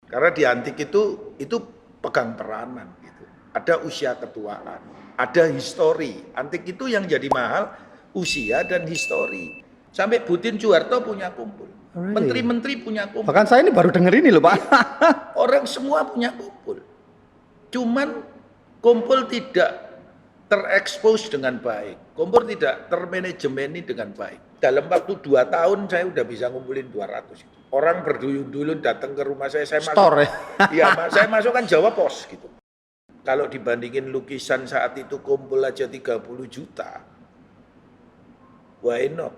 Karena di antik itu pegang peranan gitu. Ada usia ketuaan, ada histori. Antik itu yang jadi mahal usia dan histori. Sampai Butin Soeharto punya kumpul. Really? Menteri-menteri punya kumpul. Bahkan saya ini baru denger ini loh Pak. Orang semua punya kumpul. Cuman kumpul tidak terekspos dengan baik. Kumpul tidak termanajemeni dengan baik. Dalam waktu 2 tahun saya udah bisa ngumpulin 200 itu. Orang berduyun-duyun datang ke rumah saya Store masuk. Ya, saya masuk kan Jawa Pos gitu. Kalau dibandingin lukisan saat itu kumpul aja 30 juta. Why not?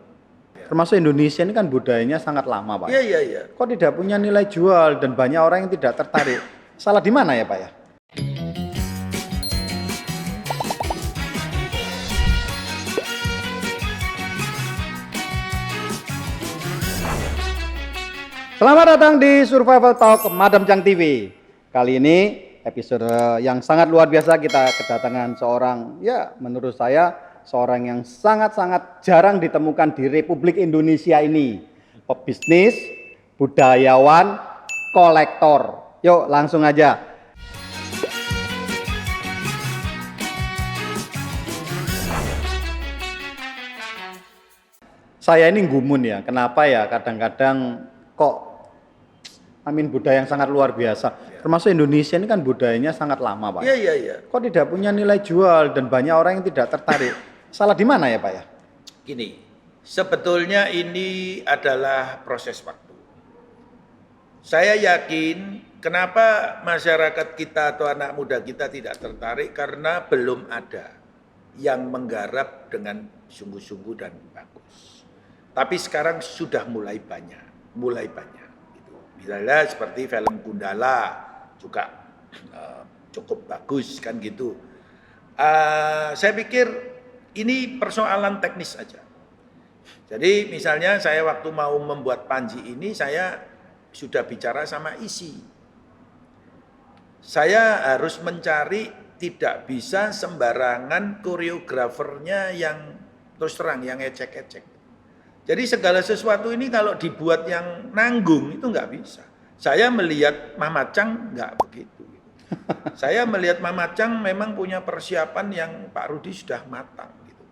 Termasuk Indonesia ini kan budayanya sangat lama Pak. Iya. Kok tidak punya nilai jual dan banyak orang yang tidak tertarik? Salah di mana ya Pak ya? Selamat datang di Survival Talk Madam Chang TV. Kali ini episode yang sangat luar biasa, kita kedatangan seorang, ya menurut saya seorang yang sangat-sangat jarang ditemukan di Republik Indonesia ini. Pebisnis, budayawan, kolektor. Yuk langsung aja. Saya ini gumun ya, kenapa ya kadang-kadang kok budaya yang sangat luar biasa. Termasuk Indonesia ini kan budayanya sangat lama Pak. Iya. Kok tidak punya nilai jual dan banyak orang yang tidak tertarik? Salah di mana ya Pak ya? Gini, sebetulnya ini adalah proses waktu. Saya yakin kenapa masyarakat kita atau anak muda kita tidak tertarik karena belum ada yang menggarap dengan sungguh-sungguh dan bagus. Tapi sekarang sudah mulai banyak. Gitu. Misalnya seperti film Gundala juga cukup bagus kan gitu. Saya pikir ini persoalan teknis saja. Jadi misalnya saya waktu mau membuat Panji ini saya sudah bicara sama isi. Saya harus mencari, tidak bisa sembarangan koreografernya yang terus terang, yang ecek-ecek. Jadi segala sesuatu ini kalau dibuat yang nanggung itu nggak bisa. Saya melihat Mama Chang nggak begitu. Saya melihat Mama Chang memang punya persiapan yang Pak Rudi sudah matang. Gitu.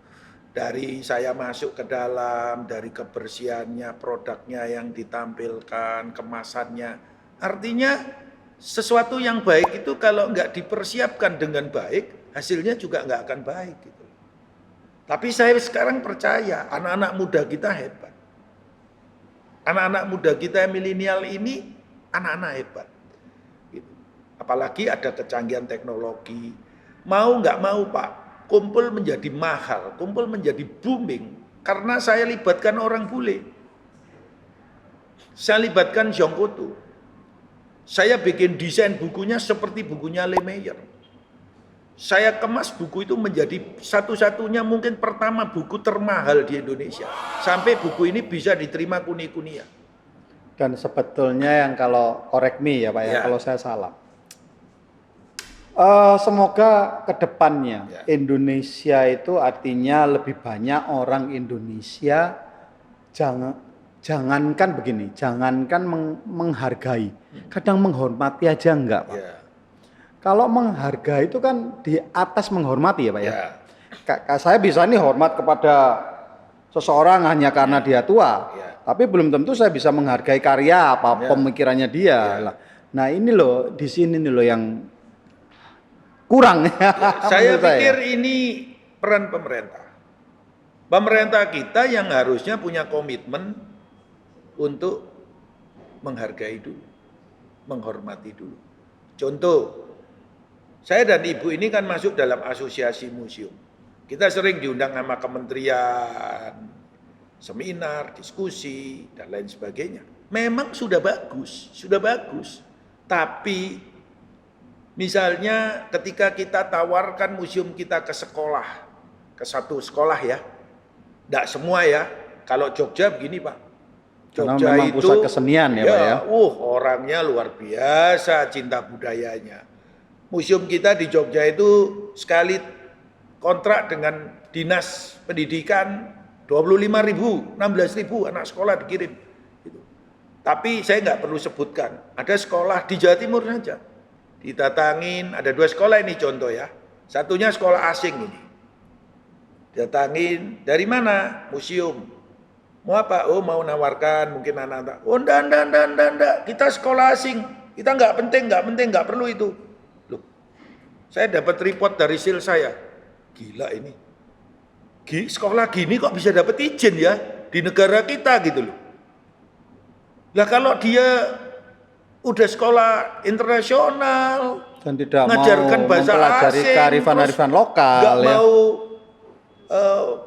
Dari saya masuk ke dalam, dari kebersihannya, produknya yang ditampilkan, kemasannya. Artinya sesuatu yang baik itu kalau nggak dipersiapkan dengan baik, hasilnya juga nggak akan baik. Gitu. Tapi saya sekarang percaya anak-anak muda kita hebat. Anak-anak muda kita yang milenial ini anak-anak hebat. Gitu. Apalagi ada kecanggihan teknologi. Mau nggak mau Pak, kumpul menjadi mahal, kumpul menjadi booming. Karena saya libatkan orang bule. Saya libatkan Zhongkotu. Saya bikin desain bukunya seperti bukunya Lemeyer. Saya kemas buku itu menjadi satu-satunya mungkin pertama buku termahal di Indonesia. Sampai buku ini bisa diterima Kuni-Kunia. Dan sebetulnya yang kalau correct me ya Pak ya, kalau saya salah. Semoga kedepannya Indonesia itu artinya lebih banyak orang Indonesia jangankan begini, jangankan menghargai, kadang menghormati aja enggak Pak. Kalau menghargai itu kan di atas menghormati ya Pak ya. Saya bisa nih hormat kepada seseorang hanya karena dia tua. Tapi belum tentu saya bisa menghargai karya apa pemikirannya dia. Nah ini loh, di sini nih loh yang kurang. Saya pikir ini peran pemerintah. Pemerintah kita yang harusnya punya komitmen untuk menghargai dulu, menghormati dulu. Contoh, saya dan Ibu ini kan masuk dalam asosiasi museum. Kita sering diundang sama kementerian, seminar, diskusi, dan lain sebagainya. Memang sudah bagus. Tapi misalnya ketika kita tawarkan museum kita ke sekolah, ke satu sekolah ya, tidak semua ya. Kalau Jogja begini Pak, Jogja itu pusat kesenian ya Pak ya. Orangnya luar biasa cinta budayanya. Museum kita di Jogja itu sekali kontrak dengan dinas pendidikan 25.000, 16.000 anak sekolah dikirim. Gitu. Tapi saya nggak perlu sebutkan, ada sekolah di Jawa Timur saja. Didatangin, ada 2 sekolah ini contoh ya. Satunya sekolah asing ini. Datangin, dari mana? Museum. Mau apa? Oh mau nawarkan mungkin anak-anak. Oh enggak. Kita sekolah asing. Kita nggak penting, nggak perlu itu. Loh, saya dapat report dari sales saya. Gila ini. Sekolah gini kok bisa dapat izin ya di negara kita gitu loh. Lah kalau dia udah sekolah internasional dan tidak mengajarkan mau bahasa mempelajari asing, kearifan-arifan lokal, nggak ya. mau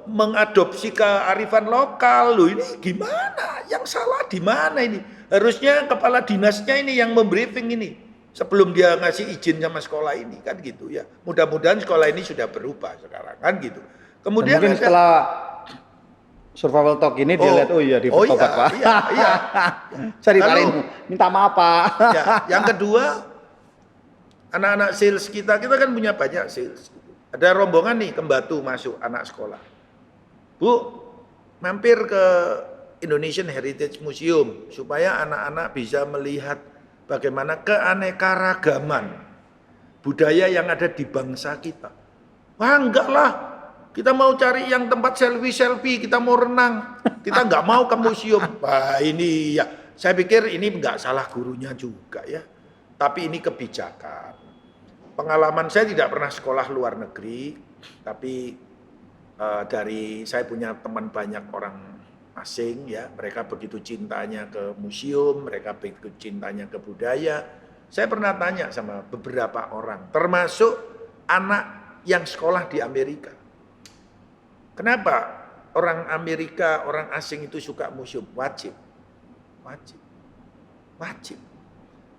mengadopsi kearifan lokal, loh ini gimana? Yang salah di mana ini? Harusnya kepala dinasnya ini yang membriefing ini sebelum dia ngasih izin sama sekolah ini kan gitu ya. Mudah-mudahan sekolah ini sudah berubah sekarang kan gitu. Kemudian mungkin setelah survival talk ini dia lihat, oh iya di bertobat Pak. Iya. Saya ditarik, minta maaf Pak. Ya, yang kedua, anak-anak sales kita kan punya banyak sales. Ada rombongan nih ke Batu masuk anak sekolah. Bu, mampir ke Indonesian Heritage Museum supaya anak-anak bisa melihat bagaimana keanekaragaman budaya yang ada di bangsa kita. Wah enggak lah, kita mau cari yang tempat selfie, kita mau renang, kita nggak mau ke museum. Wah ini ya, saya pikir ini nggak salah gurunya juga ya, tapi ini kebijakan. Pengalaman saya tidak pernah sekolah luar negeri, tapi dari saya punya teman banyak orang asing ya, mereka begitu cintanya ke museum, mereka begitu cintanya ke budaya. Saya pernah tanya sama beberapa orang, termasuk anak yang sekolah di Amerika. Kenapa orang Amerika, orang asing itu suka museum? Wajib.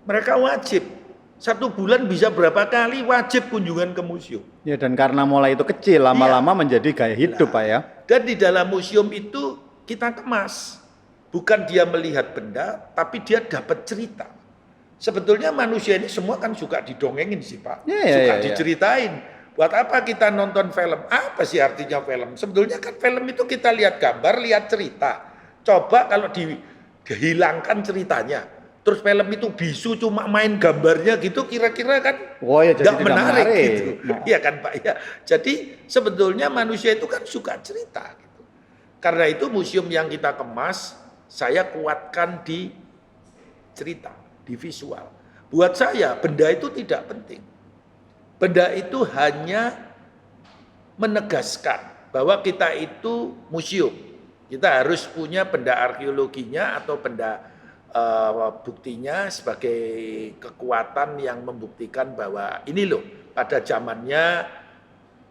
Mereka wajib. 1 bulan bisa berapa kali wajib kunjungan ke museum. Ya dan karena mulai itu kecil, lama-lama menjadi gaya hidup Pak ya. Dan di dalam museum itu kita kemas. Bukan dia melihat benda, tapi dia dapat cerita. Sebetulnya manusia ini semua kan suka didongengin sih Pak. Suka diceritain. Buat apa kita nonton film? Apa sih artinya film? Sebetulnya kan film itu kita lihat gambar, lihat cerita. Coba kalau dihilangkan ceritanya. Terus film itu bisu cuma main gambarnya gitu, kira-kira kan nggak menarik gitu. Iya kan Pak ya. Jadi sebetulnya manusia itu kan suka cerita gitu. Karena itu museum yang kita kemas, saya kuatkan di cerita, di visual. Buat saya benda itu tidak penting. Benda itu hanya menegaskan bahwa kita itu museum. Kita harus punya benda arkeologinya atau benda buktinya sebagai kekuatan yang membuktikan bahwa ini loh pada zamannya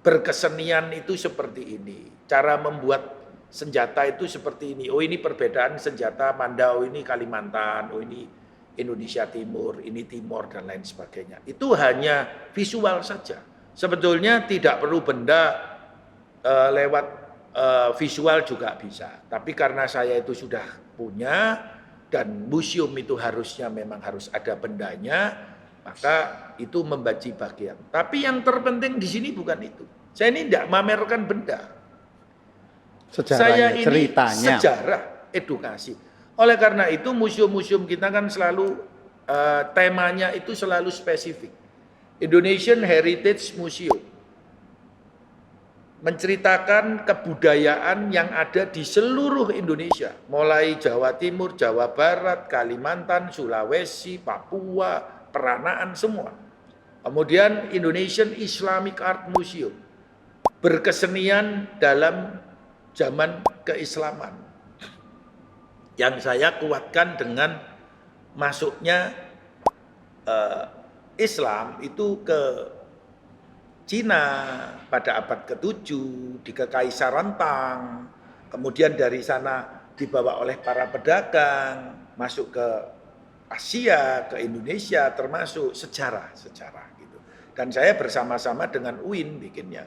berkesenian itu seperti ini. Cara membuat senjata itu seperti ini. Oh ini perbedaan senjata Mandau, ini Kalimantan, oh ini Indonesia Timur, ini Timor dan lain sebagainya. Itu hanya visual saja. Sebetulnya tidak perlu benda lewat visual juga bisa. Tapi karena saya itu sudah punya dan museum itu harusnya memang harus ada bendanya, maka itu membagi bagian. Tapi yang terpenting di sini bukan itu. Saya ini tidak mamerkan benda. Saya ini ceritanya. Sejarah, edukasi. Oleh karena itu museum-museum kita kan selalu temanya itu selalu spesifik. Indonesian Heritage Museum menceritakan kebudayaan yang ada di seluruh Indonesia, mulai Jawa Timur, Jawa Barat, Kalimantan, Sulawesi, Papua, Peranaan semua. Kemudian Indonesian Islamic Art Museum, berkesenian dalam zaman keislaman. Yang saya kuatkan dengan masuknya Islam itu ke Cina pada abad ke-7 di Kekaisaran Tang, kemudian dari sana dibawa oleh para pedagang masuk ke Asia, ke Indonesia, termasuk sejarah gitu. Dan saya bersama-sama dengan UIN bikinnya.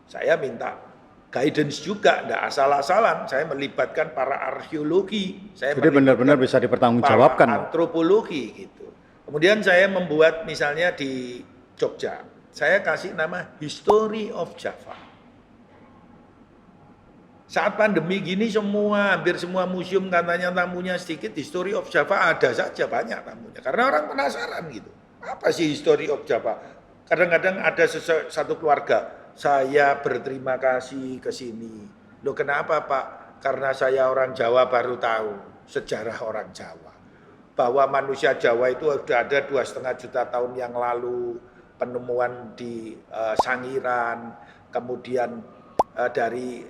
Saya minta guidance juga, enggak asal-asalan. Saya melibatkan para arkeologi. Jadi benar-benar bisa dipertanggungjawabkan. Antropologi gitu. Kemudian saya membuat misalnya di Jogja. Saya kasih nama History of Java. Saat pandemi gini hampir semua museum katanya tamunya sedikit, History of Java ada saja banyak tamunya. Karena orang penasaran gitu. Apa sih History of Java? Kadang-kadang ada satu keluarga, saya berterima kasih ke sini. Loh kenapa Pak? Karena saya orang Jawa baru tahu sejarah orang Jawa. Bahwa manusia Jawa itu sudah ada 2,5 juta tahun yang lalu, penemuan di Sangiran, kemudian dari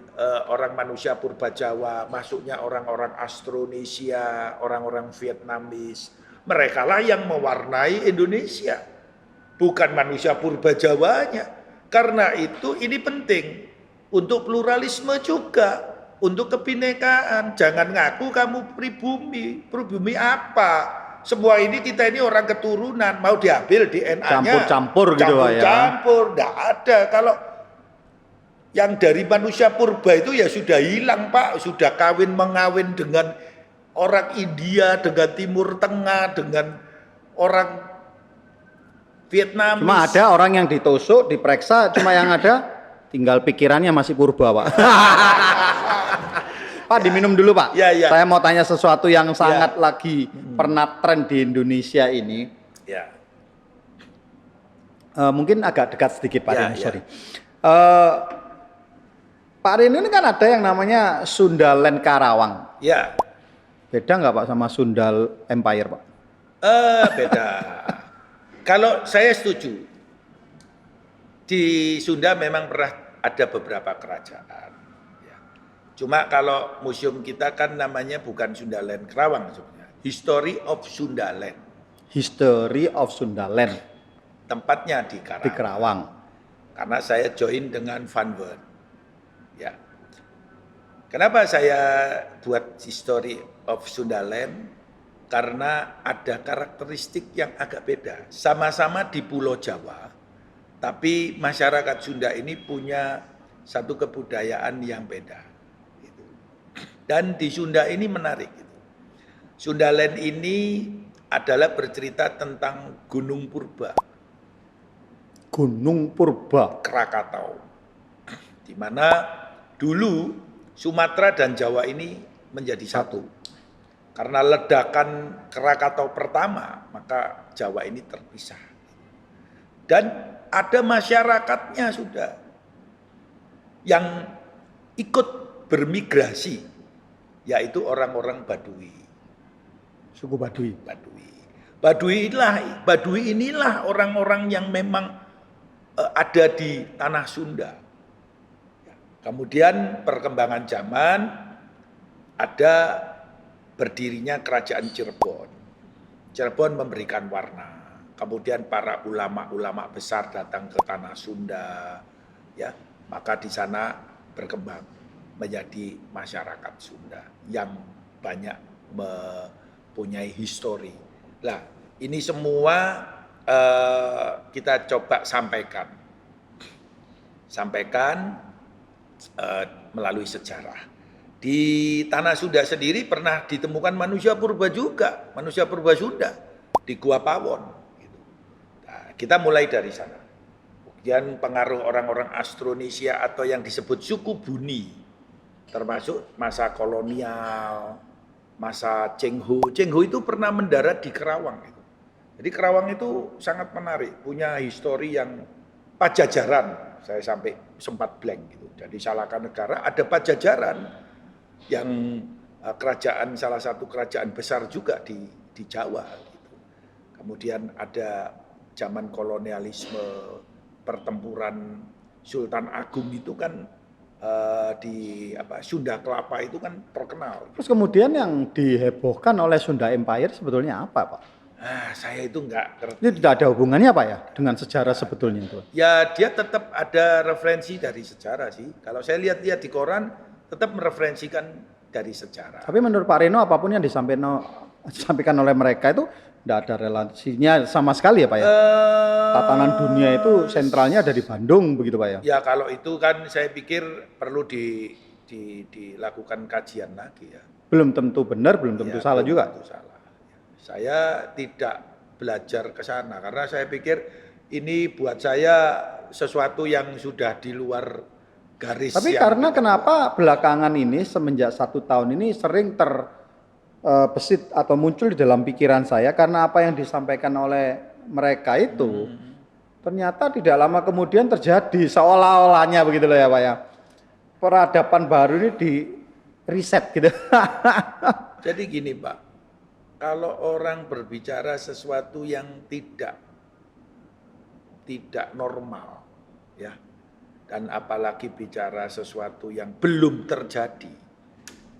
orang manusia purba Jawa, masuknya orang-orang Austronesia, orang-orang Vietnamis. Mereka lah yang mewarnai Indonesia, bukan manusia purba Jawanya. Karena itu ini penting untuk pluralisme juga, untuk kebinekaan. Jangan ngaku kamu pribumi. Pribumi apa? Semua ini kita ini orang keturunan, mau diambil DNA-nya. Campur-campur gitu Pak ya. Campur, enggak ada. Kalau yang dari manusia purba itu ya sudah hilang Pak, sudah mengawin dengan orang India, dengan Timur Tengah, dengan orang Vietnamis. Cuma ada orang yang ditusuk, diperiksa, cuma yang ada tinggal pikirannya masih purba Pak. Pak diminum dulu Pak. Ya, ya. Saya mau tanya sesuatu yang sangat lagi pernah tren di Indonesia ini. Ya. Mungkin agak dekat sedikit Pak Ya, Rino, ya. sorry. Pak Rino ini kan ada yang namanya Sundaland Karawang. Ya. Beda nggak Pak sama Sundal Empire Pak? Beda. Kalau saya setuju, di Sunda memang pernah ada beberapa kerajaan. Ya. Cuma kalau museum kita kan namanya bukan Sundaland Karawang sebenarnya, History of Sundaland. History of Sundaland. Tempatnya di Karawang. Di Karawang. Karena saya join dengan Van Wert. Ya. Kenapa saya buat History of Sundaland? Karena ada karakteristik yang agak beda. Sama-sama di Pulau Jawa, tapi masyarakat Sunda ini punya satu kebudayaan yang beda. Gitu. Dan di Sunda ini menarik. Gitu. Sundaland ini adalah bercerita tentang Gunung Purba. Gunung Purba. Krakatau. Di mana dulu Sumatera dan Jawa ini menjadi satu. Karena ledakan Krakatau pertama, maka Jawa ini terpisah. Dan ada masyarakatnya sudah yang ikut bermigrasi, yaitu orang-orang Baduy. Suku Baduy. Baduy inilah orang-orang yang memang ada di tanah Sunda. Kemudian perkembangan zaman ada berdirinya kerajaan Cirebon. Cirebon memberikan warna. Kemudian para ulama-ulama besar datang ke tanah Sunda, ya, maka di sana berkembang menjadi masyarakat Sunda yang banyak mempunyai histori. Nah, ini semua kita coba sampaikan melalui sejarah. Di tanah Sunda sendiri pernah ditemukan manusia purba juga, manusia purba Sunda di Gua Pawon. Gitu. Nah, kita mulai dari sana. Kemudian pengaruh orang-orang Austronesia atau yang disebut suku Buni, termasuk masa kolonial, masa Cheng Ho. Cheng Ho itu pernah mendarat di Kerawang. Gitu. Jadi Kerawang itu sangat menarik, punya histori yang Pajajaran. Saya sampai sempat blank gitu. Jadi Salaka-Negara ada Pajajaran. Yang kerajaan, salah satu kerajaan besar juga di Jawa gitu. Kemudian ada zaman kolonialisme, pertempuran Sultan Agung itu kan di Sunda Kelapa itu kan terkenal. Terus kemudian yang dihebohkan oleh Sunda Empire sebetulnya apa Pak? Saya itu enggak ngerti. Ini tidak ada hubungannya Pak ya dengan sejarah sebetulnya itu? Ya dia tetap ada referensi dari sejarah sih. Kalau saya lihat-lihat di koran tetap mereferensikan dari sejarah. Tapi menurut Pak Rino apapun yang disampaikan oleh mereka itu tidak ada relasinya sama sekali ya Pak ya? Tatanan dunia itu sentralnya ada di Bandung begitu Pak ya? Ya kalau itu kan saya pikir perlu dilakukan kajian lagi ya. Belum tentu benar, belum tentu salah belum juga. Tentu salah. Saya tidak belajar ke sana karena saya pikir ini buat saya sesuatu yang sudah di luar garis Tapi yang karena kita kenapa belakangan ini semenjak 1 tahun ini sering terbesit atau muncul di dalam pikiran saya karena apa yang disampaikan oleh mereka itu ternyata tidak lama kemudian terjadi seolah-olahnya begitu loh ya Pak ya. Peradaban baru ini di reset gitu. Jadi gini Pak, kalau orang berbicara sesuatu yang tidak normal, ya, dan apalagi bicara sesuatu yang belum terjadi,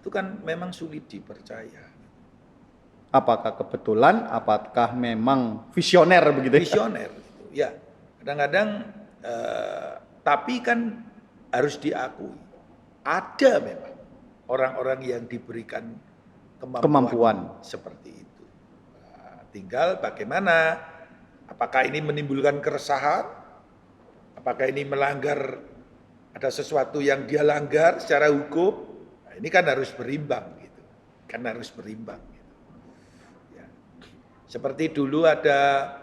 itu kan memang sulit dipercaya. Apakah kebetulan, apakah memang visioner begitu? Visioner, gitu. Ya. Kadang-kadang, tapi kan harus diakui, ada memang orang-orang yang diberikan kemampuan seperti itu. Nah, tinggal bagaimana, apakah ini menimbulkan keresahan, apakah ini melanggar, ada sesuatu yang dia langgar secara hukum, nah, ini kan harus berimbang gitu, kan harus berimbang gitu. Ya. Seperti dulu ada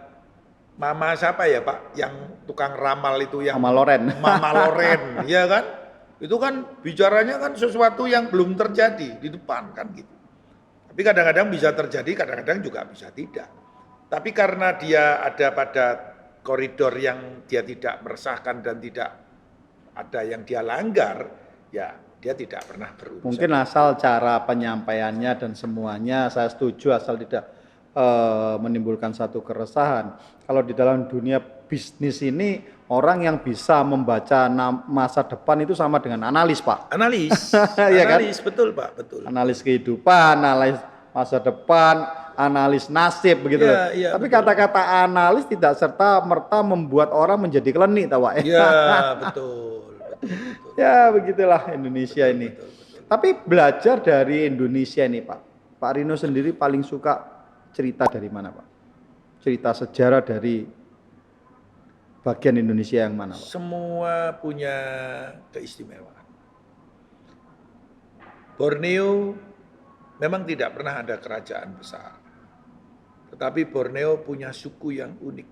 Mama siapa ya Pak, yang tukang ramal itu yang Mama Loren. Mama Loren, ya kan? Itu kan bicaranya kan sesuatu yang belum terjadi di depan kan gitu. Tapi kadang-kadang bisa terjadi, kadang-kadang juga bisa tidak. Tapi karena dia ada pada koridor yang dia tidak meresahkan dan tidak ada yang dia langgar, ya dia tidak pernah berurusan. Mungkin asal cara penyampaiannya dan semuanya saya setuju asal tidak menimbulkan satu keresahan. Kalau di dalam dunia bisnis ini orang yang bisa membaca masa depan itu sama dengan analis Pak. Analis, Iya kan? analis betul Pak, betul. Analis kehidupan, analis masa depan, analis nasib begitu. Ya, ya, tapi betul. kata-kata analis tidak serta merta membuat orang menjadi klinik tahu Pak. Ya betul, betul. Ya begitulah Indonesia Betul, ini. betul. Tapi belajar dari Indonesia ini Pak. Pak Rino sendiri paling suka cerita dari mana Pak? Cerita sejarah dari bagian Indonesia yang mana Pak? Semua punya keistimewaan. Borneo memang tidak pernah ada kerajaan besar. Tetapi Borneo punya suku yang unik.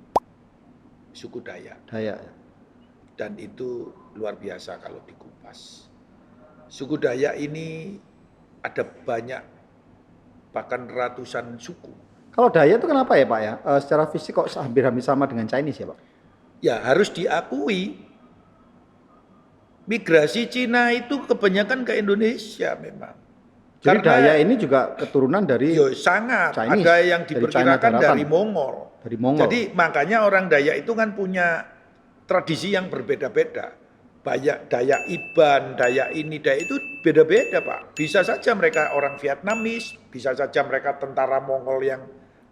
Suku Dayak. Dayak. Dan itu luar biasa kalau dikupas. Suku Dayak ini ada banyak, bahkan ratusan suku. Kalau Dayak itu kenapa ya Pak ya? Secara fisik kok hampir-hampir sama dengan Chinese ya Pak? Ya harus diakui. Migrasi Cina itu kebanyakan ke Indonesia memang. Jadi Karena Dayak ini juga keturunan dari sangat Chinese, ada yang dari China diperkirakan daratan. dari Mongol. Dari Mongol. Jadi makanya orang Dayak itu kan punya tradisi yang berbeda-beda. Banyak Dayak Iban, Dayak ini, Dayak itu beda-beda Pak. Bisa saja mereka orang Vietnamis, bisa saja mereka tentara Mongol yang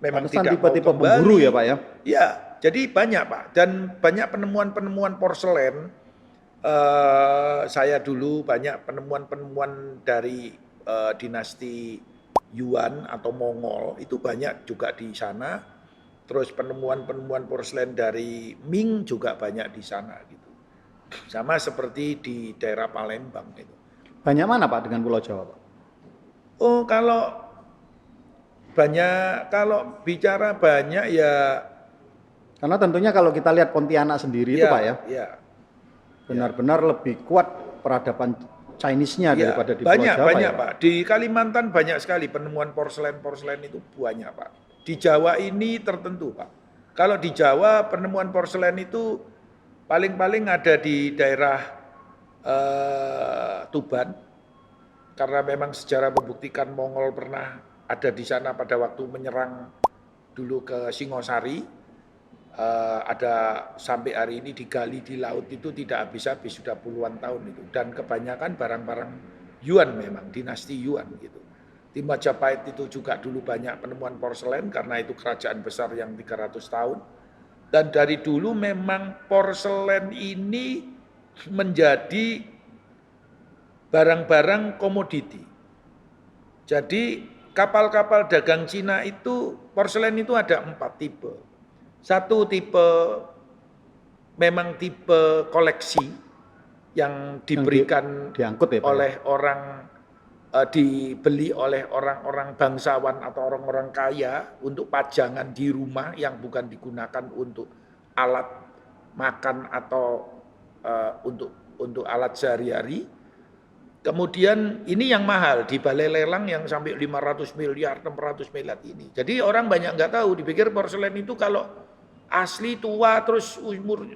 memang Pantesan tidak mau tipe-tipe kembali. pemburu ya Pak ya? Ya, jadi banyak Pak. Dan banyak penemuan-penemuan porselen. Saya dulu banyak penemuan-penemuan dari dinasti Yuan atau Mongol. Itu banyak juga di sana. Terus penemuan-penemuan porselen dari Ming juga banyak di sana gitu. Sama seperti di daerah Palembang itu. Banyak mana Pak dengan Pulau Jawa Pak? Oh, kalau bicara banyak ya. Karena tentunya kalau kita lihat Pontianak sendiri itu Pak ya, Ya. benar-benar lebih kuat peradaban Chinese-nya Ya, daripada di Pulau Jawa banyak ya, Pak. Di Kalimantan banyak sekali penemuan porselen-porselen itu banyak Pak. Di Jawa ini tertentu Pak. Kalau di Jawa penemuan porselen itu paling-paling ada di daerah Tuban. Karena memang sejarah membuktikan Mongol pernah ada di sana pada waktu menyerang dulu ke Singosari. Ada sampai hari ini digali di laut itu tidak habis-habis, sudah puluhan tahun itu. Dan kebanyakan barang-barang Yuan memang, dinasti Yuan gitu. Di Majapahit itu juga dulu banyak penemuan porselen karena itu kerajaan besar yang 300 tahun. Dan dari dulu memang porselen ini menjadi barang-barang komoditi. Jadi kapal-kapal dagang Cina itu, porselen itu ada 4 tipe. Satu tipe memang tipe koleksi yang diberikan diangkut ya, Pak, oleh orang, dibeli oleh orang-orang bangsawan atau orang-orang kaya untuk pajangan di rumah yang bukan digunakan untuk alat makan atau untuk untuk alat sehari-hari. Kemudian ini yang mahal di balai lelang yang sampai 500 miliar, 600 miliar ini. Jadi orang banyak nggak tahu, dipikir porselen itu kalau asli tua terus umur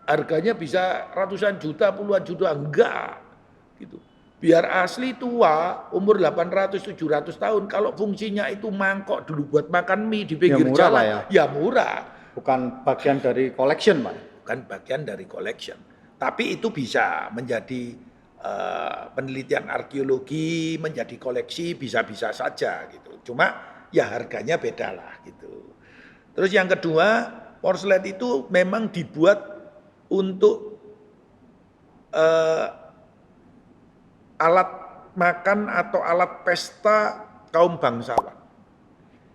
harganya bisa ratusan juta, puluhan juta, enggak gitu. Biar asli tua umur 800 700 tahun kalau fungsinya itu mangkok dulu buat makan mie di pinggir murah jalan, ya murah. Bukan bagian dari collection, Pak. Bukan bagian dari collection. Tapi itu bisa menjadi penelitian arkeologi, menjadi koleksi, bisa-bisa saja gitu. Cuma ya harganya beda lah gitu. Terus yang kedua, porselen itu memang dibuat untuk alat makan atau alat pesta kaum bangsawan.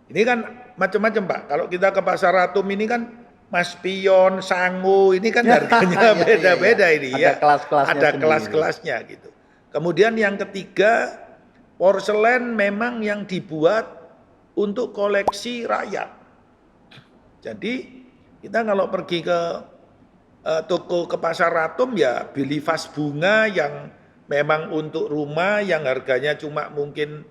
Ini kan macam-macam Pak. Kalau kita ke Pasar Atom ini kan Mas Pion, Sango, ini kan harganya beda-beda ini ya. Ada kelas-kelasnya Ada sendiri. kelas-kelasnya gitu. Kemudian yang ketiga, porselen memang yang dibuat untuk koleksi rakyat. Jadi kita kalau pergi ke toko ke Pasar Atom ya beli vas bunga yang memang untuk rumah yang harganya cuma mungkin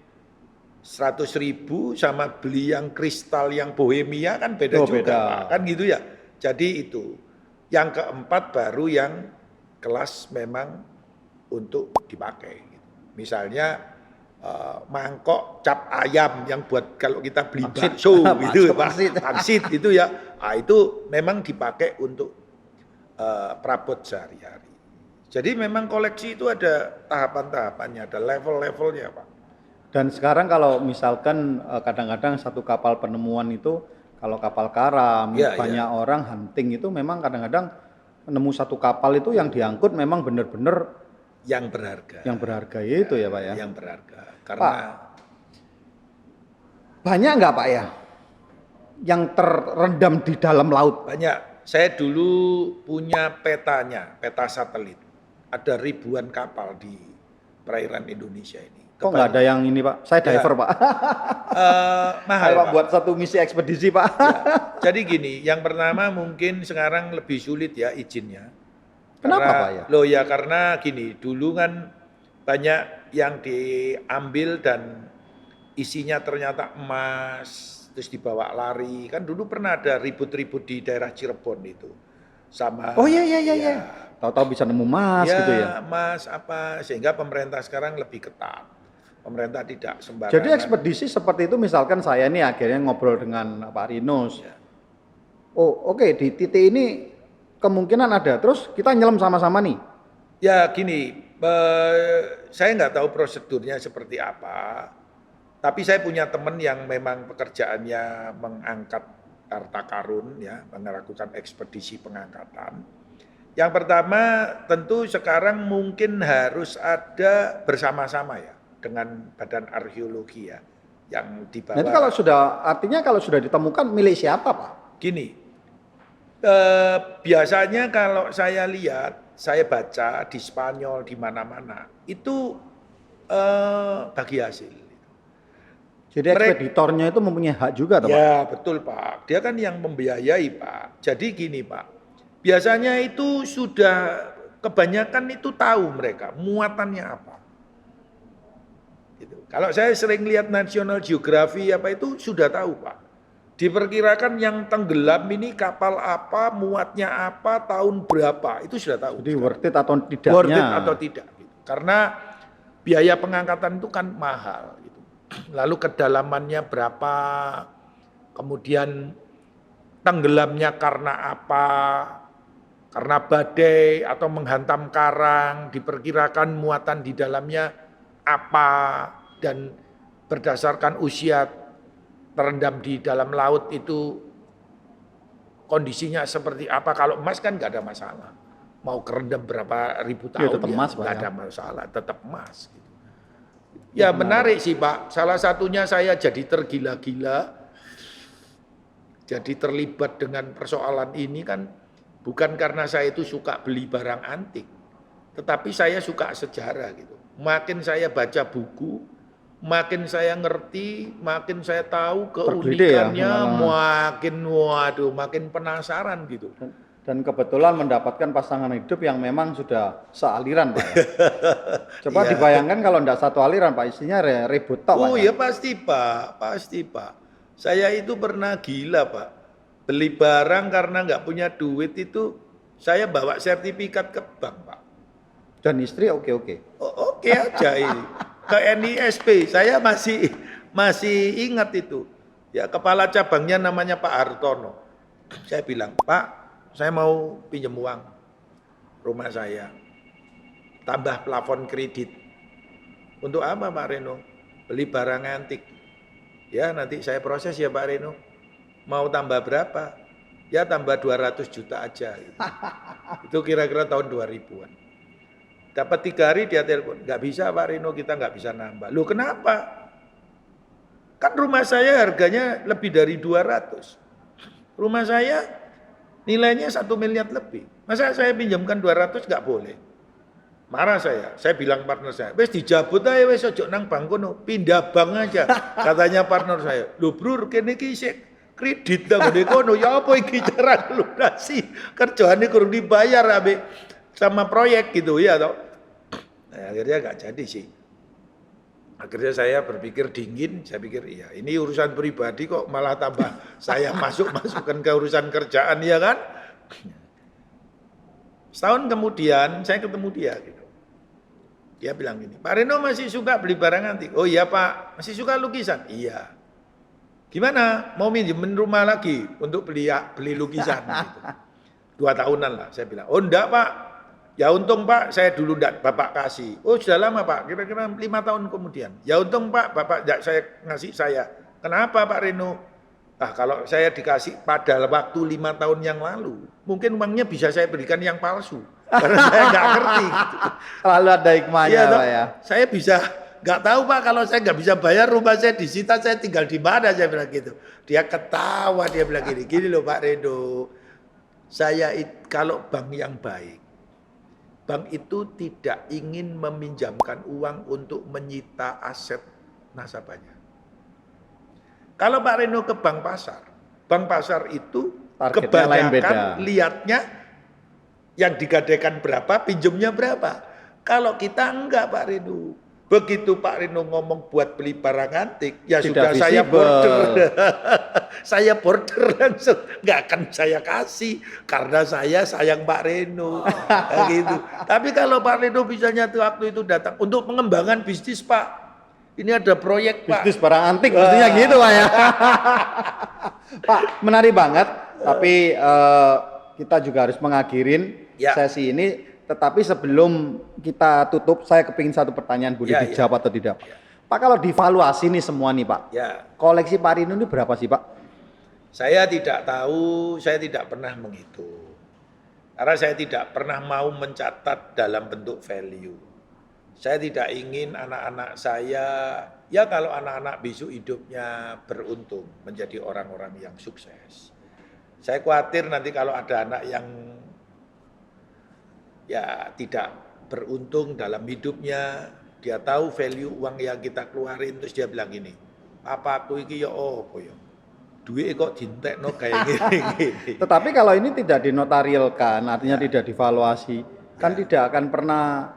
100.000 sama beli yang kristal yang bohemia kan beda juga beda. Pak. Kan gitu ya. Jadi itu. Yang keempat baru yang kelas memang untuk dipakai. Misalnya mangkok cap ayam yang buat kalau kita beli bakso gitu Pak. Pangsit itu ya. Nah, itu memang dipakai untuk perabot sehari-hari. Jadi memang koleksi itu ada tahapan-tahapannya, ada level-levelnya Pak. Dan sekarang kalau misalkan kadang-kadang satu kapal penemuan itu, kalau kapal karam, banyak orang hunting itu memang kadang-kadang nemu satu kapal itu yang diangkut memang benar-benar yang berharga. Yang berharga itu ya Pak ya? Yang berharga. Karena Pak, banyak nggak Pak ya yang terendam di dalam laut? Banyak. Saya dulu punya petanya, peta satelit. Ada ribuan kapal di perairan Indonesia ini. Kok nggak ada yang ini Pak? Saya diver Pak. Mahal Pak buat satu misi ekspedisi Pak. Ya. Jadi gini, yang pertama mungkin sekarang lebih sulit ya izinnya. Kenapa karena, Pak ya? Loh ya karena gini, dulu kan banyak yang diambil dan isinya ternyata emas, terus dibawa lari. Kan dulu pernah ada ribut-ribut di daerah Cirebon itu. Sama Oh iya. Tahu-tahu bisa nemu emas gitu ya. Emas apa sehingga pemerintah sekarang lebih ketat. Pemerintah tidak sembarangan. Jadi ekspedisi seperti itu misalkan saya nih akhirnya ngobrol dengan Pak Rinus. Ya. Oh oke, di titik ini kemungkinan ada. Terus kita nyelam sama-sama nih. Ya gini, saya nggak tahu prosedurnya seperti apa. Tapi saya punya teman yang memang pekerjaannya mengangkat harta karun, ya, melakukan ekspedisi pengangkatan. Yang pertama tentu sekarang mungkin harus ada bersama-sama ya dengan badan arkeologi ya yang dibawa. Nanti artinya kalau sudah ditemukan milik siapa Pak? Gini, biasanya kalau saya lihat, saya baca di Spanyol di mana-mana itu bagi hasil. Jadi ekspeditornya itu mempunyai hak juga Pak? Ya betul Pak, dia kan yang membiayai Pak. Jadi gini Pak, biasanya itu sudah kebanyakan itu tahu mereka muatannya apa. Gitu. Kalau saya sering lihat National Geography apa itu sudah tahu Pak. Diperkirakan yang tenggelam ini kapal apa, muatnya apa, tahun berapa, itu sudah tahu. Jadi worth it atau tidaknya. Worth it atau tidak. Gitu. Karena biaya pengangkatan itu kan mahal. Gitu. Lalu kedalamannya berapa, kemudian tenggelamnya karena apa, karena badai atau menghantam karang, diperkirakan muatan di dalamnya apa, dan berdasarkan usia terendam di dalam laut itu kondisinya seperti apa. Kalau emas kan nggak ada masalah, mau kerendam berapa ribu tahun nggak ada masalah, tetap emas. Gitu. Ya menarik sih Pak, salah satunya saya jadi tergila-gila, jadi terlibat dengan persoalan ini kan bukan karena saya itu suka beli barang antik, tetapi saya suka sejarah gitu. Makin saya baca buku, makin saya ngerti, makin saya tahu keunikannya, makin penasaran gitu. Dan kebetulan mendapatkan pasangan hidup yang memang sudah sealiran Pak ya. Coba dibayangkan kalau enggak satu aliran Pak, isinya ribut tok Pak. Oh ya pasti Pak, pasti Pak. Saya itu pernah gila Pak. Beli barang karena nggak punya duit itu, saya bawa sertifikat ke bank Pak. Dan istri oke-oke. Oke aja ini. Ke NISP, saya masih ingat itu. Ya kepala cabangnya namanya Pak Hartono. Saya bilang, Pak, saya mau pinjam uang rumah saya. Tambah plafon kredit. Untuk apa Pak Reno? Beli barang antik. Ya nanti saya proses ya Pak Reno. Mau tambah berapa? Ya tambah 200 juta aja. Gitu. Itu kira-kira tahun 2000-an. Dapat 3 hari dia telepon. Nggak bisa Pak Reno, kita nggak bisa nambah. Loh kenapa? Kan rumah saya harganya lebih dari 200. Rumah saya nilainya 1 miliar lebih. Masa saya pinjamkan 200 nggak boleh? Marah saya bilang partner saya, wes dijabut aja wes ojo nang bank kono, pindah bank aja. Katanya partner saya, "Lho Bro, kene iki isih kredit nang ngene kono, ya apa iki cara lunasi? Kerjaane kurang dibayar ambek sama proyek gitu ya toh." Nah, akhirnya nggak jadi sih. Akhirnya saya berpikir dingin, saya pikir iya ini urusan pribadi kok malah tambah saya masukkan ke urusan kerjaan ya kan. Setahun kemudian saya ketemu dia gitu. Dia bilang gini, Pak Reno masih suka beli barang antik? Oh iya Pak, masih suka lukisan? Iya. Gimana? Mau minjemin rumah lagi untuk beli lukisan? Gitu. 2 tahunan lah saya bilang. Oh enggak Pak, ya untung Pak saya dulu enggak Bapak kasih. Oh sudah lama Pak, kira-kira 5 tahun kemudian. Ya untung Pak, Bapak enggak saya ngasih saya. Kenapa Pak Reno? Ah kalau saya dikasih pada waktu 5 tahun yang lalu, mungkin uangnya bisa saya berikan yang palsu. Karena saya nggak ngerti. Gitu. Selalu ada hikmahnya ya, Pak ya. Saya bisa nggak tahu Pak kalau saya nggak bisa bayar rumah saya disita, saya tinggal di mana, saya bilang gitu. Dia ketawa, dia bilang gini loh Pak Reno, saya kalau bank yang baik, bank itu tidak ingin meminjamkan uang untuk menyita aset nasabahnya. Kalau Pak Reno ke bank pasar itu Targetnya kebanyakan lain beda. lihatnya yang digadaikan berapa, pinjamnya berapa. Kalau kita enggak Pak Reno. Begitu Pak Reno ngomong buat beli barang antik, ya Tidak sudah saya visible. border. Saya border langsung, nggak akan saya kasih karena saya sayang Pak Reno. Nah, gitu. Tapi kalau Pak Reno misalnya waktu itu datang untuk pengembangan bisnis Pak, ini ada proyek Pak. Bisnis barang antik mestinya gitu Pak ya. Pak, menarik banget. Tapi kita juga harus mengakhirin sesi ini. Tetapi sebelum kita tutup, saya kepingin satu pertanyaan, boleh dijawab atau tidak? Pak, kalau divaluasi nih semua nih Pak, koleksi Pak Reno ini berapa sih Pak? Saya tidak tahu, saya tidak pernah menghitung. Karena saya tidak pernah mau mencatat dalam bentuk value. Saya tidak ingin anak-anak saya, ya kalau anak-anak besok hidupnya beruntung menjadi orang-orang yang sukses. Saya khawatir nanti kalau ada anak yang ya tidak beruntung dalam hidupnya, dia tahu value uang yang kita keluarin, terus dia bilang gini, papaku iki ya opo ya, duit kok dintekno kayak gini. Tetapi kalau ini tidak dinotarialkan, artinya tidak divaluasi, kan tidak akan pernah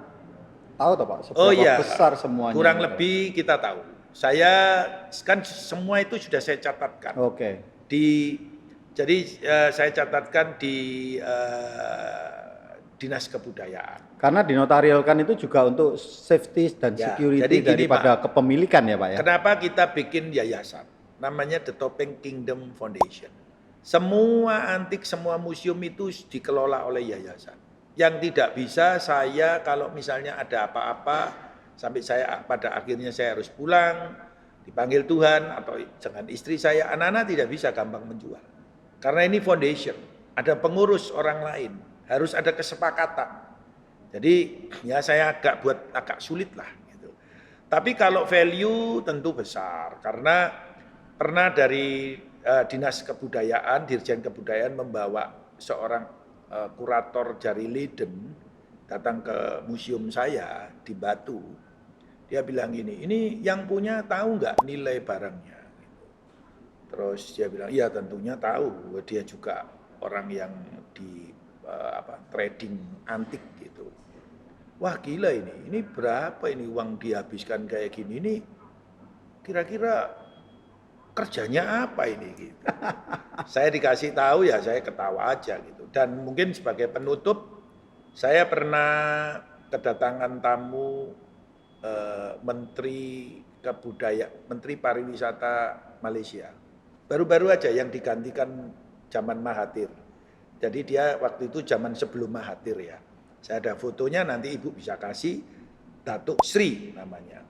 tahu toh Pak, seberapa besar semuanya. Kurang lebih kita tahu. Saya kan semua itu sudah saya catatkan. Oke. Jadi saya catatkan di Dinas Kebudayaan. Karena dinotarialkan itu juga untuk safety dan security daripada kepemilikan ya Pak ya. Kenapa kita bikin yayasan? Namanya The Topeng Kingdom Foundation. Semua antik, semua museum itu dikelola oleh yayasan. Yang tidak bisa saya kalau misalnya ada apa-apa, sampai saya pada akhirnya saya harus pulang, dipanggil Tuhan atau dengan istri saya, anak-anak tidak bisa gampang menjual. Karena ini foundation, ada pengurus orang lain. Harus ada kesepakatan. Jadi ya saya agak sulit lah gitu. Tapi kalau value tentu besar karena pernah dari Dinas Kebudayaan, Dirjen Kebudayaan membawa seorang kurator Jari Leiden datang ke museum saya di Batu. Dia bilang ini yang punya tahu nggak nilai barangnya? Terus dia bilang iya tentunya tahu, dia juga orang yang di trading antik gitu. Wah gila ini berapa ini uang dihabiskan kayak gini, ini kira-kira kerjanya apa ini gitu. Saya dikasih tahu ya saya ketawa aja gitu. Dan mungkin sebagai penutup, saya pernah kedatangan tamu Menteri Pariwisata Malaysia. Baru-baru aja yang digantikan zaman Mahathir. Jadi dia waktu itu zaman sebelum Mahathir ya. Saya ada fotonya, nanti Ibu bisa kasih, Datuk Sri namanya.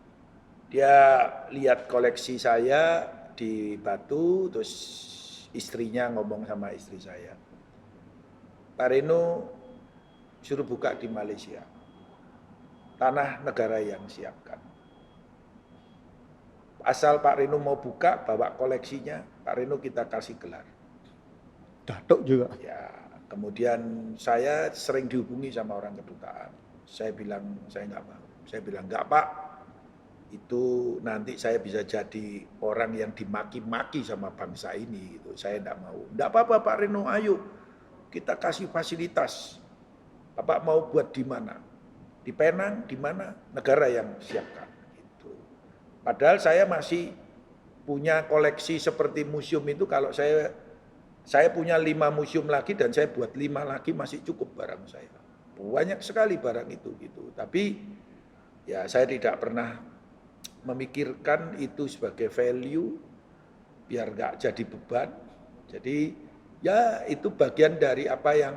Dia lihat koleksi saya di Batu, terus istrinya ngomong sama istri saya, Pak Reno suruh buka di Malaysia, tanah negara yang siapkan. Asal Pak Reno mau buka, bawa koleksinya, Pak Reno kita kasih gelar. Datuk juga. Ya, kemudian saya sering dihubungi sama orang kedutaan. Saya bilang saya nggak mau. Saya bilang nggak Pak, itu nanti saya bisa jadi orang yang dimaki-maki sama bangsa ini. Gitu. Saya nggak mau. Nggak apa-apa Pak Reno, ayo kita kasih fasilitas. Bapak mau buat di mana? Di Penang, di mana? Negara yang siapkan. Gitu. Padahal saya masih punya koleksi seperti museum itu. Kalau saya punya 5 museum lagi dan saya buat 5 lagi masih cukup barang saya. Banyak sekali barang itu gitu. Tapi ya saya tidak pernah memikirkan itu sebagai value biar nggak jadi beban. Jadi ya itu bagian dari apa yang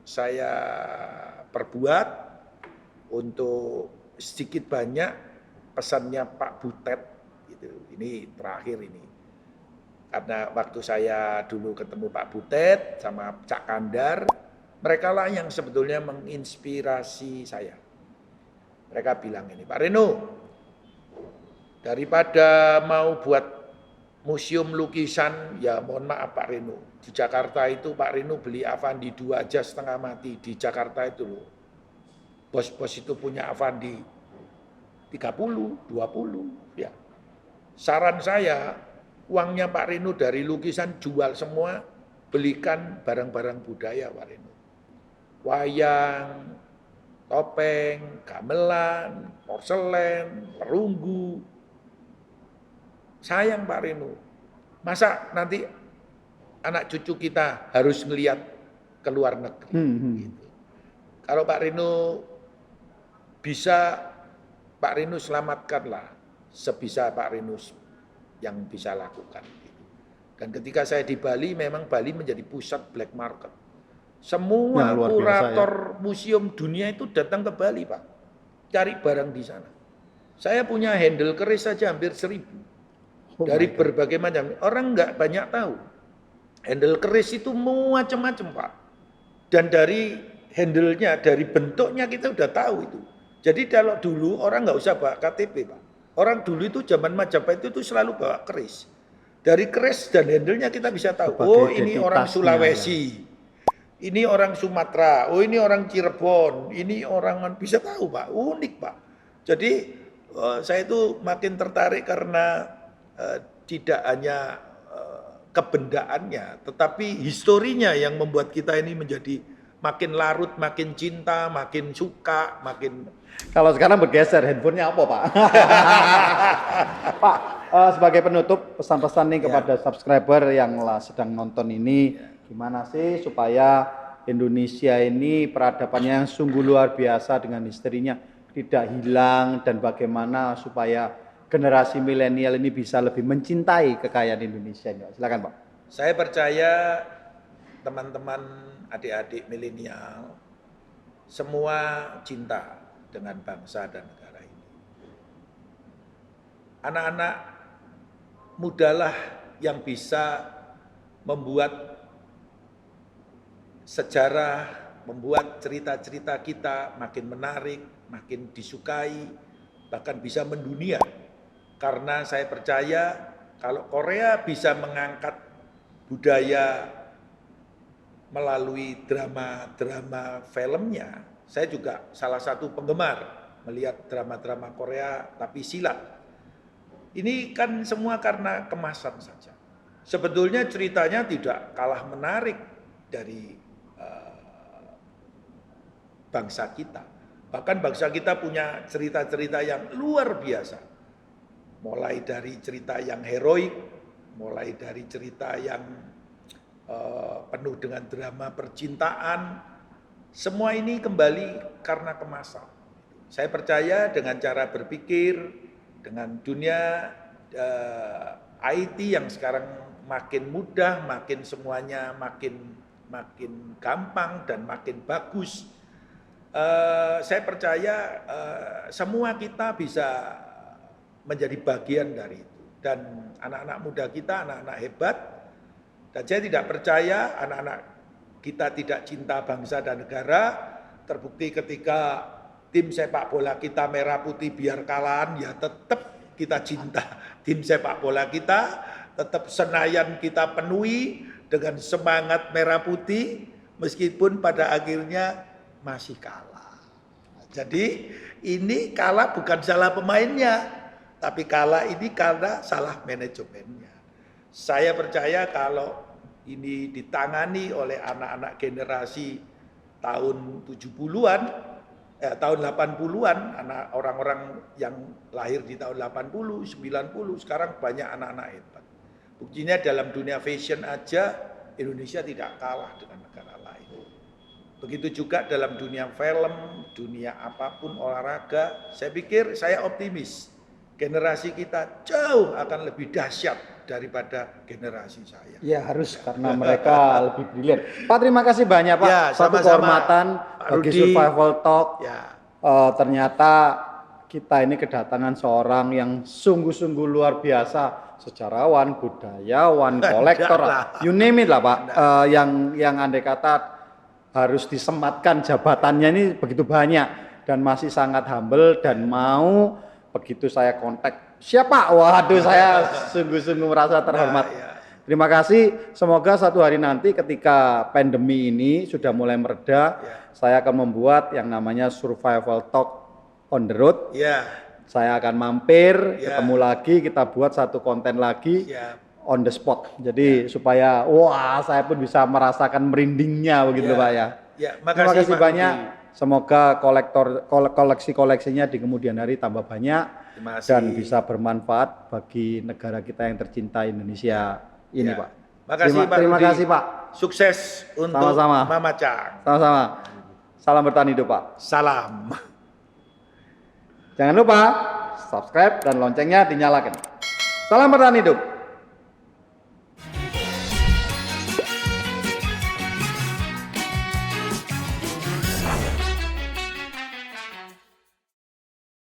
saya perbuat untuk sedikit banyak pesannya Pak Butet gitu. Ini terakhir ini. Karena waktu saya dulu ketemu Pak Butet sama Cak Kandar, mereka lah yang sebetulnya menginspirasi saya. Mereka bilang ini, Pak Reno, daripada mau buat museum lukisan, ya mohon maaf Pak Reno. Di Jakarta itu Pak Reno beli Avandi 2 aja setengah mati. Di Jakarta itu loh, bos-bos itu punya Avandi 30, 20. Ya. Saran saya, uangnya Pak Reno dari lukisan jual semua, belikan barang-barang budaya Pak Reno. Wayang, topeng, gamelan, porselen, perunggu. Sayang Pak Reno. Masa nanti anak cucu kita harus ngelihat ke luar negeri. Gitu. Kalau Pak Reno bisa, Pak Reno selamatkanlah sebisa Pak Reno yang bisa lakukan. Dan ketika saya di Bali, memang Bali menjadi pusat black market. Semua kurator museum dunia itu datang ke Bali Pak, cari barang di sana. Saya punya handle keris saja hampir 1000 dari berbagai macam. Orang nggak banyak tahu. Handle keris itu macam-macam Pak. Dan dari handle-nya, dari bentuknya kita udah tahu itu. Jadi kalau dulu orang nggak usah bawa KTP Pak. Orang dulu itu zaman Majapahit itu selalu bawa keris. Dari keris dan handle-nya kita bisa tahu. Oh ini orang Sulawesi, ini orang Sumatera, oh ini orang Cirebon, ini orang bisa tahu Pak. Unik Pak. Jadi saya itu makin tertarik karena tidak hanya kebendaannya, tetapi historinya yang membuat kita ini menjadi makin larut, makin cinta, makin suka, makin... Kalau sekarang bergeser, handphonenya apa Pak? Pak, sebagai penutup pesan-pesan nih kepada subscriber yang sedang nonton ini, gimana sih supaya Indonesia ini peradabannya yang sungguh luar biasa dengan historinya tidak hilang, dan bagaimana supaya generasi milenial ini bisa lebih mencintai kekayaan Indonesia. Silakan Pak. Saya percaya teman-teman adik-adik milenial semua cinta dengan bangsa dan negara ini. Anak-anak mudalah yang bisa membuat sejarah, membuat cerita-cerita kita makin menarik, makin disukai, bahkan bisa mendunia. Karena saya percaya kalau Korea bisa mengangkat budaya melalui drama-drama filmnya, saya juga salah satu penggemar melihat drama-drama Korea tapi silat. Ini kan semua karena kemasan saja. Sebetulnya ceritanya tidak kalah menarik dari bangsa kita. Bahkan bangsa kita punya cerita-cerita yang luar biasa. Mulai dari cerita yang heroik, mulai dari cerita yang penuh dengan drama percintaan, semua ini kembali karena kemasan. Saya percaya dengan cara berpikir, dengan dunia IT yang sekarang makin mudah, makin semuanya makin gampang dan makin bagus. Saya percaya semua kita bisa menjadi bagian dari itu. Dan anak-anak muda kita, anak-anak hebat. Dan saya tidak percaya anak-anak kita tidak cinta bangsa dan negara. Terbukti ketika tim sepak bola kita merah putih biar kalahan, ya tetap kita cinta tim sepak bola kita. Tetap Senayan kita penuhi dengan semangat merah putih. Meskipun pada akhirnya masih kalah. Jadi ini kalah bukan salah pemainnya, tapi kalah ini karena salah manajemennya. Saya percaya kalau ini ditangani oleh anak-anak generasi tahun 70-an, tahun 80-an, orang-orang yang lahir di tahun 80, 90, sekarang banyak anak-anak hebat. Buktinya dalam dunia fashion aja Indonesia tidak kalah dengan negara lain. Begitu juga dalam dunia film, dunia apapun olahraga, saya pikir saya optimis. Generasi kita jauh akan lebih dahsyat daripada generasi saya. Ya harus, karena mereka lebih brilian. Pak, terima kasih banyak Pak. Ya, satu sama-sama, kehormatan Pak bagi Rudi. Survival Talk. Ya. Ternyata kita ini kedatangan seorang yang sungguh-sungguh luar biasa. Sejarawan, budayawan, kolektor, you name it lah Pak. Yang andai kata harus disematkan jabatannya ini begitu banyak. Dan masih sangat humble dan mau begitu saya kontak, siapa? Waduh, saya sungguh-sungguh merasa terhormat. Terima kasih. Semoga satu hari nanti ketika pandemi ini sudah mulai mereda, saya akan membuat yang namanya Survival Talk on the road. Saya akan mampir, ketemu lagi, kita buat satu konten lagi on the spot. Jadi supaya wah, saya pun bisa merasakan merindingnya begitu Pak ya. Terima kasih banyak. Semoga koleksi-koleksinya di kemudian hari tambah banyak dan bisa bermanfaat bagi negara kita yang tercinta Indonesia ini Pak. Terima kasih Pak. Sukses untuk sama-sama. Mama Chang. Sama-sama. Salam bertahan hidup Pak. Salam. Jangan lupa subscribe dan loncengnya dinyalakan. Salam bertahan hidup.